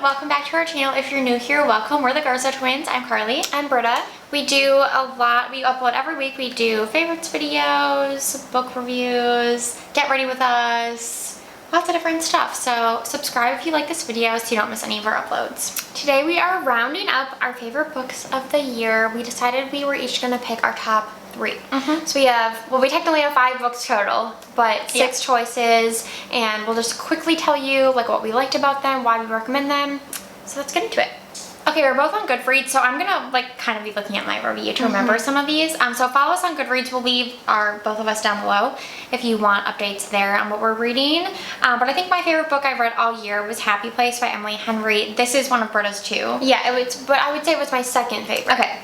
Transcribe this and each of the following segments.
welcome back to our channel. If you're new here, welcome. We're the Garza twins. I'm Carly. I'm Britta. We do a lot. We upload every week. We do favorites videos, book reviews, get ready with us, lots of different stuff. So subscribe if you like this video so you don't miss any of our uploads. Today we are rounding up our favorite books of the year. We decided we were each going to pick our top 3. So we have, well, we technically have 5 books total, but 6 choices, and we'll just quickly tell you like what we liked about them, why we recommend them. So let's get into it. Okay, we're both on Goodreads, so I'm gonna like kind of be looking at my review to remember some of these. So follow us on Goodreads. We'll leave both of us down below if you want updates there on what we're reading. But I think my favorite book I've read all year was Happy Place by Emily Henry. This is one of Britta's too. Yeah, but I would say it was my second favorite. Okay.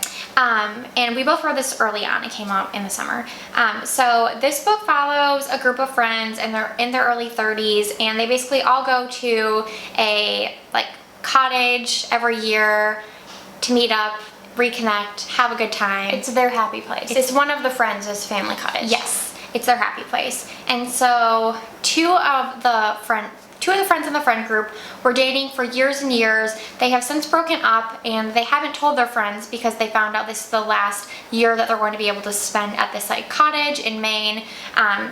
And we both read this early on. It came out in the summer. So this book follows a group of friends, and they're in their early 30s, and they basically all go to a like cottage every year to meet up, reconnect, have a good time. It's their happy place. It's one of the friends' family cottage. Yes, it's their happy place. And so two of the friends in the friend group were dating for years and years. They have since broken up, and they haven't told their friends because they found out this is the last year that they're going to be able to spend at this like cottage in Maine,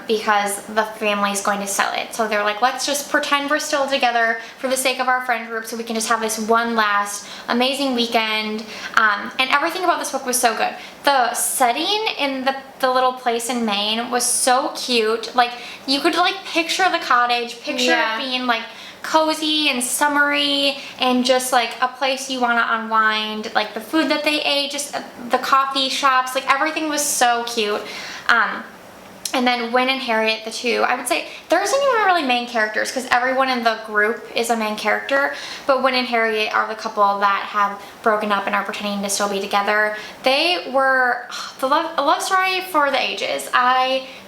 because the family's going to sell it. So they're like, let's just pretend we're still together for the sake of our friend group so we can just have this one last amazing weekend. And everything about this book was so good. The setting in the little place in Maine was so cute. Like, you could like picture the cottage, picture it being like cozy and summery, and just like a place you want to unwind. Like the food that they ate, just the coffee shops, like everything was so cute. And then Wynn and Harriet, the two, I would say there isn't even really main characters because everyone in the group is a main character, but Wynn and Harriet are the couple that have broken up and are pretending to still be together. They were a love story for the ages.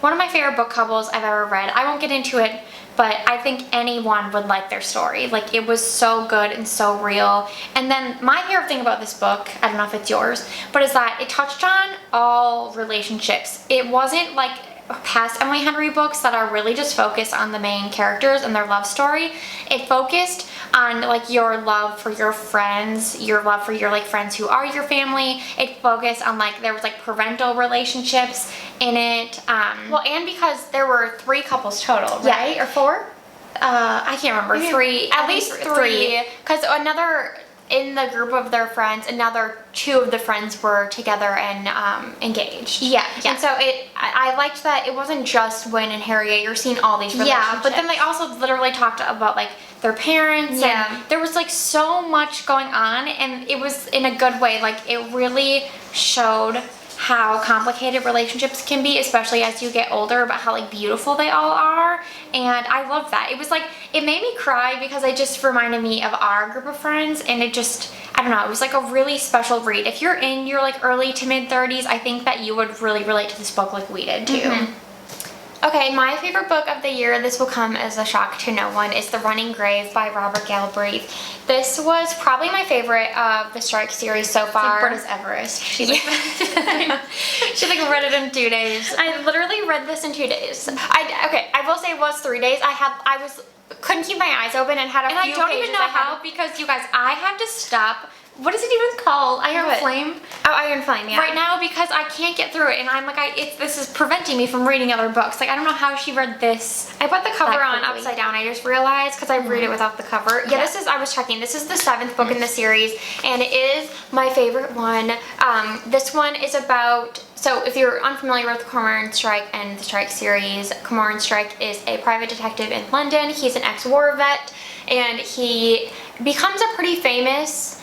One of my favorite book couples I've ever read. I won't get into it, but I think anyone would like their story. Like, it was so good and so real. And then my favorite thing about this book, I don't know if it's yours, but is that it touched on all relationships. It wasn't like past Emily Henry books that are really just focused on the main characters and their love story. It focused on like your love for your friends, your love for your like friends who are your family. It focused on like, there was like parental relationships in it. Well, and because there were 3 couples total, right? Yeah. Or 4? I can't remember. 3. At least 3. Because in the group of their friends, another 2 of the friends were together and engaged. Yeah. And so I liked that it wasn't just Wynn and Harriet. You're seeing all these relationships. Yeah, but then they also literally talked about like their parents, and there was like so much going on, and it was in a good way. Like, it really showed how complicated relationships can be, especially as you get older, but how like beautiful they all are. And I love that. It was like, it made me cry because it just reminded me of our group of friends, and it just, I don't know, it was like a really special read. If you're in your like early to mid 30s, I think that you would really relate to this book like we did too. Okay, my favorite book of the year, this will come as a shock to no one, is The Running Grave by Robert Galbraith. This was probably my favorite of the Strike series so far. It's like Britta's Everest. She like read it in 2 days. I literally read this in 2 days. I will say it was 3 days. Couldn't keep my eyes open and had a few pages. And I don't even know how, because you guys, I had to stop. What is it even called? Iron Flame? Oh, Iron Flame, yeah. Right now, because I can't get through it, and I'm like, this is preventing me from reading other books. Like, I don't know how she read this. I put the cover on upside down, I just realized, because I read it without the cover. Yeah, I was checking, this is the 7th book in the series, and it is my favorite one. This one is about, so if you're unfamiliar with Cormoran Strike and the Strike series, Cormoran Strike is a private detective in London. He's an ex-war vet, and he becomes a pretty famous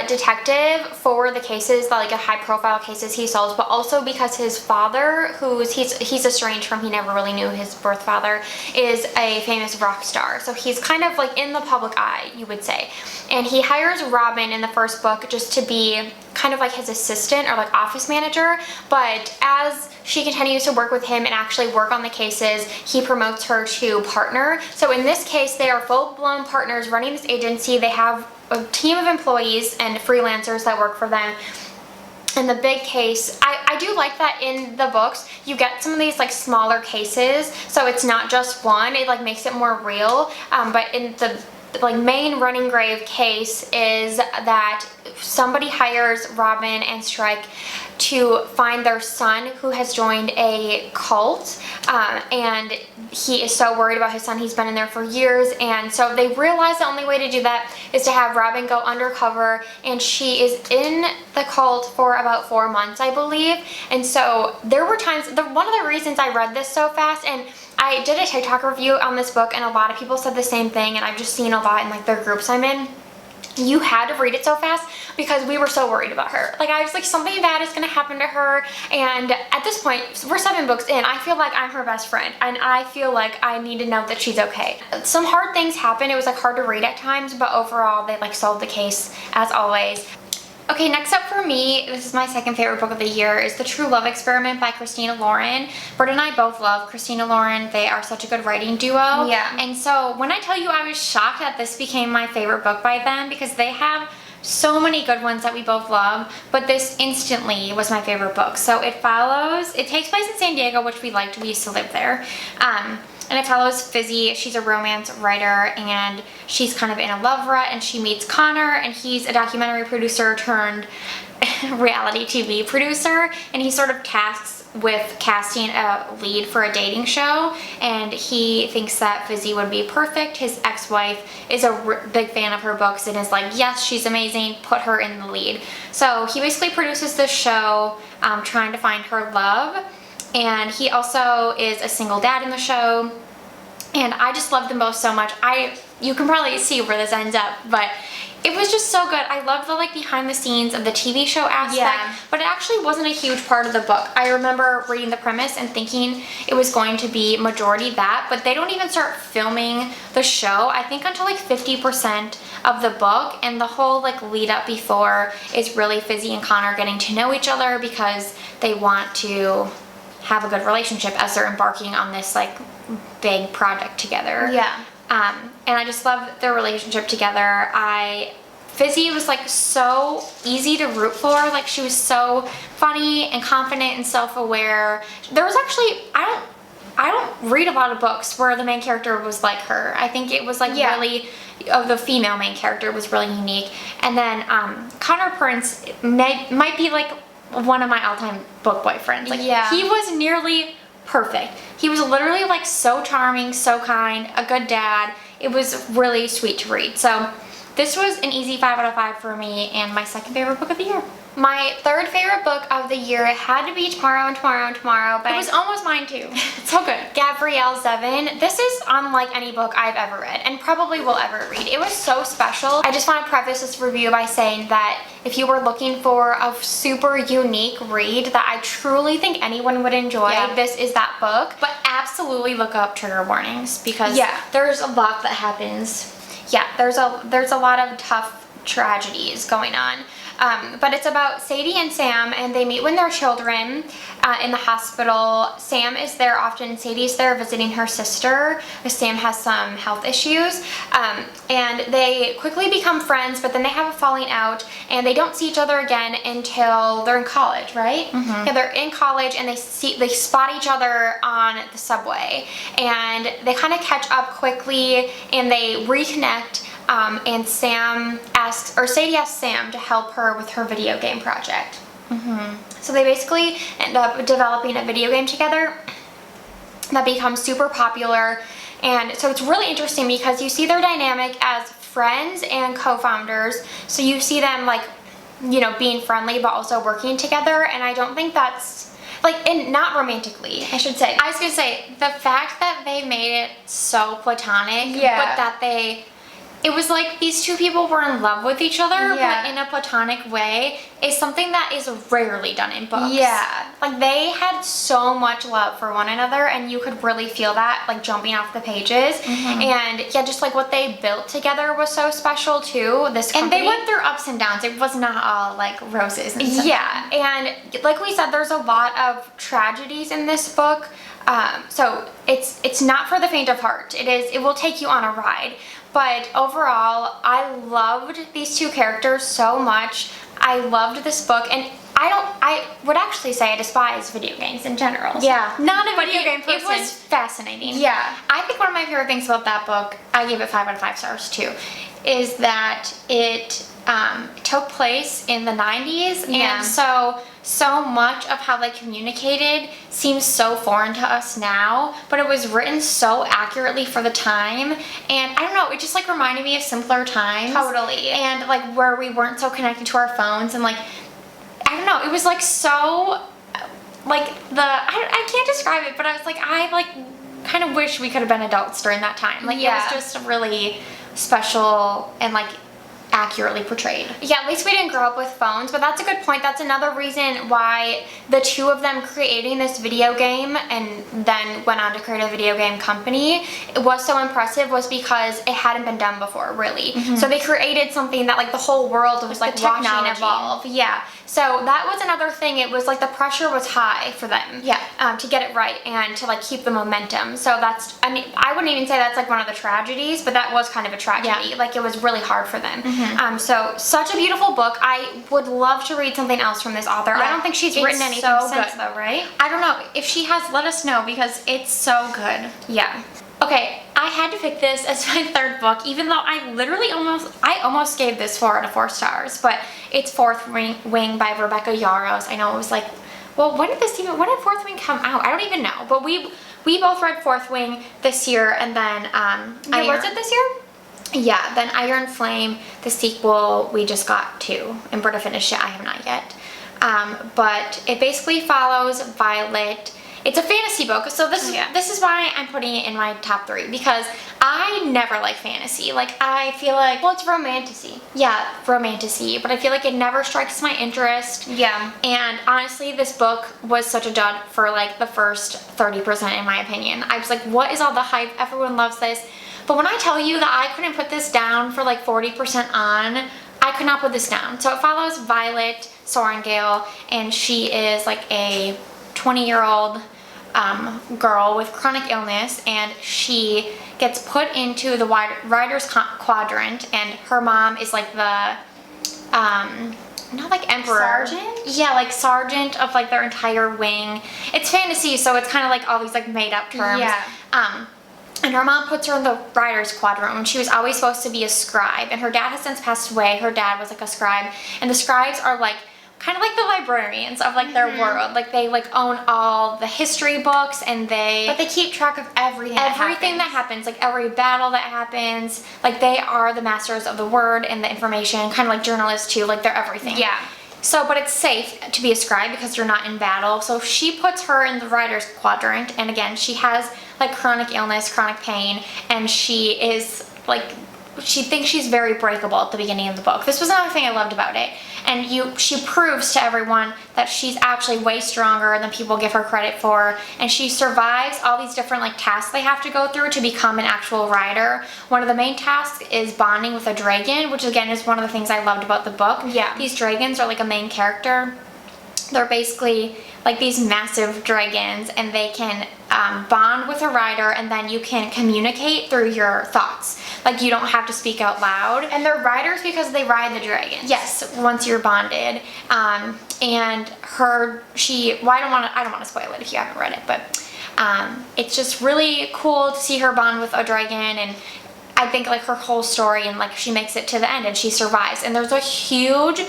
detective for the cases, like high profile cases he solves, but also because his father, he's estranged from, he never really knew his birth father, is a famous rock star. So he's kind of like in the public eye, you would say. And he hires Robin in the first book just to be kind of like his assistant or like office manager, but as she continues to work with him and actually work on the cases, he promotes her to partner. So in this case, they are full-blown partners running this agency. They have a team of employees and freelancers that work for them. In the big case, I do like that in the books you get some of these like smaller cases, so it's not just one. It like makes it more real. But in the like main running grave case is that somebody hires Robin and Strike to find their son who has joined a cult, and he is so worried about his son. He's been in there for years, and so they realize the only way to do that is to have Robin go undercover, and she is in the cult for about 4 months, I believe. And so there were times, one of the reasons I read this so fast, and I did a TikTok review on this book, and a lot of people said the same thing, and I've just seen a lot in like their groups I'm in. You had to read it so fast because we were so worried about her. Like, I was like, something bad is gonna happen to her, and at this point, we're 7 books in, I feel like I'm her best friend, and I feel like I need to know that she's okay. Some hard things happen. It was like hard to read at times, but overall, they like solved the case as always. Okay, next up for me, this is my second favorite book of the year, is The True Love Experiment by Christina Lauren. Britt and I both love Christina Lauren. They are such a good writing duo. Yeah. And so when I tell you I was shocked that this became my favorite book by them, because they have so many good ones that we both love, but this instantly was my favorite book. So it takes place in San Diego, which we liked. We used to live there. And it follows Fizzy. She's a romance writer, and she's kind of in a love rut, and she meets Connor, and he's a documentary producer turned reality TV producer, and he sort of tasks with casting a lead for a dating show, and he thinks that Fizzy would be perfect. His ex-wife is a big fan of her books and is like, yes, she's amazing, put her in the lead. So he basically produces this show trying to find her love. And he also is a single dad in the show, and I just love them both so much. You can probably see where this ends up, but it was just so good. I love the like behind the scenes of the TV show aspect, but it actually wasn't a huge part of the book. I remember reading the premise and thinking it was going to be majority that, but they don't even start filming the show, I think, until like 50% of the book, and the whole like lead up before is really Fizzy and Connor getting to know each other because they want to have a good relationship as they're embarking on this like big project together. Yeah. And I just love their relationship together. Fizzy was like so easy to root for. Like, she was so funny and confident and self-aware. There was actually, I don't read a lot of books where the main character was like her. I think it was like really, the female main character was really unique. And then Connor Prince might be like one of my all-time book boyfriends. Like, he was nearly perfect. He was literally like so charming, so kind, a good dad. It was really sweet to read. So this was an easy 5 out of 5 for me, and my second favorite book of the year. My third favorite book of the year had to be Tomorrow and Tomorrow and Tomorrow by... It was almost mine too. It's so good. Gabrielle Zevin. This is unlike any book I've ever read, and probably will ever read. It was so special. I just want to preface this review by saying that if you were looking for a super unique read that I truly think anyone would enjoy, this is that book. But absolutely look up trigger warnings, because there's a lot that happens. Yeah, there's a lot of tough tragedies going on. But it's about Sadie and Sam, and they meet when they're children in the hospital. Sam is there often. Sadie's there visiting her sister, because Sam has some health issues. And they quickly become friends, but then they have a falling out, and they don't see each other again until they're in college, right? Yeah, they're in college, and they spot each other on the subway, and they kind of catch up quickly, and they reconnect. And Sadie asks Sam to help her with her video game project. So they basically end up developing a video game together that becomes super popular. And so it's really interesting because you see their dynamic as friends and co-founders. So you see them like, you know, being friendly but also working together. And I don't think that's like, and not romantically, I should say. I was gonna say, the fact that they made it so platonic, but that it was like these two people were in love with each other, but in a platonic way, is something that is rarely done in books. Yeah. Like, they had so much love for one another, and you could really feel that, like, jumping off the pages. And yeah, just like what they built together was so special too. This company. And they went through ups and downs. It was not all like roses and stuff. Yeah, and like we said, there's a lot of tragedies in this book. So it's not for the faint of heart. It will take you on a ride. But overall, I loved these two characters so much. I loved this book, and I would actually say I despise video games in general. Yeah. Not a But video game person. It was fascinating. Yeah. I think one of my favorite things about that book, I gave it 5 out of 5 stars too, is that it took place in the 90s. Yeah. And so much of how they communicated seems so foreign to us now, but it was written so accurately for the time. And I don't know, it just like reminded me of simpler times. Totally. And like where we weren't so connected to our phones, and like, I don't know, it was like so, like I can't describe it, but I was like, I like kind of wish we could have been adults during that time. Like Yeah. it was just really special and like accurately portrayed. Yeah, at least we didn't grow up with phones, but that's a good point. That's another reason why the two of them creating this video game and then went on to create a video game company, it was so impressive, was because it hadn't been done before, really. So they created something that like the whole world was like the watching technology. evolve. Yeah. So that was another thing. It was like the pressure was high for them. Yeah. To get it right and to like keep the momentum. So that's, I mean, I wouldn't even say that's like one of the tragedies, but that was kind of a tragedy. Yeah. Like it was really hard for them. So such a beautiful book. I would love to read something else from this author. I don't think she's It's written anything so since good. though, right? I don't know. If she has, let us know, because it's so good. Yeah. Okay, I had to pick this as my third book, even though I almost gave this 4 out of 4 stars, but it's Fourth Wing by Rebecca Yarros. I know it was like, well, when did Fourth Wing come out? I don't even know, but we both read Fourth Wing this year, and then Was it this year? Yeah, then Iron Flame, the sequel, we just got to, and Britta finished it. I have not yet. But it basically follows Violet. It's a fantasy book, so this is why I'm putting it in my top 3, because I never like fantasy. Like, I feel like, Well, it's romantasy. yeah, romantasy, but I feel like it never strikes my interest. Yeah. And honestly, this book was such a dud for like the first 30% in my opinion. I was like, what is all the hype? Everyone loves this. But when I tell you that I couldn't put this down for like 40% on, I could not put this down. So it follows Violet Sorengale, and she is like a 20-year-old girl with chronic illness, and she gets put into the writer's quadrant, and her mom is like the not like emperor. Sergeant? Yeah, like sergeant of like their entire wing. It's fantasy, so it's kind of like all these like made up terms. Yeah. And her mom puts her in the writer's quadrant when she was always supposed to be a scribe, and her dad has since passed away. Her dad was like a scribe, and the scribes are like kind of like the librarians of like their world. Like they like own all the history books, and But they keep track of everything that happens, like every battle that happens. Like they are the masters of the word and the information, kind of like journalists too. Like they're everything. Yeah. So, but it's safe to be a scribe because you're not in battle. So she puts her in the writer's quadrant, and again, she has like chronic illness, chronic pain, and she is like, she thinks she's very breakable at the beginning of the book. This was another thing I loved about it. And she proves to everyone that she's actually way stronger than people give her credit for. And she survives all these different like tasks they have to go through to become an actual writer. One of the main tasks is bonding with a dragon, which again is one of the things I loved about the book. Yeah. These dragons are like a main character. They're basically like these massive dragons, and they can bond with a writer, and then you can communicate through your thoughts. Like you don't have to speak out loud. And they're riders because they ride the dragons. Yes, once you're bonded. And well, I don't want to spoil it if you haven't read it, but it's just really cool to see her bond with a dragon, and I think like her whole story, and like she makes it to the end and she survives. And there's a huge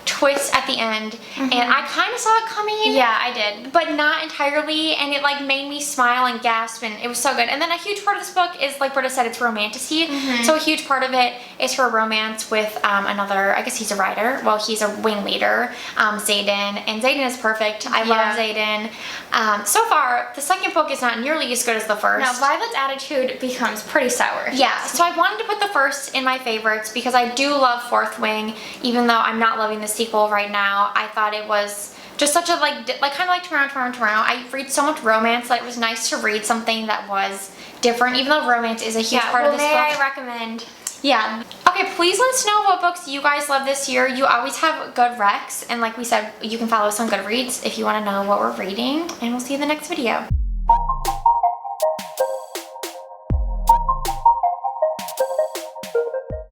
twist at the end, and I kind of saw it coming. Yeah, I did. But not entirely, and it like made me smile and gasp, and it was so good. And then a huge part of this book is, like Britta said, it's romantasy. So a huge part of it is her romance with another, I guess he's a writer, well, he's a wing leader, Xaden, and Xaden is perfect. I love Xaden. So far, the second book is not nearly as good as the first. Now, Violet's attitude becomes pretty sour. Yeah, so I wanted to put the first in my favorites because I do love Fourth Wing, even though I'm not loving the sequel right now. I thought it was just such a like kind of like Toronto. I read so much romance that it was nice to read something that was different, even though romance is a huge part of this book. I recommend? Yeah. Okay, please let us know what books you guys love this year. You always have good recs, and like we said, you can follow us on Goodreads if you want to know what we're reading, and we'll see you in the next video.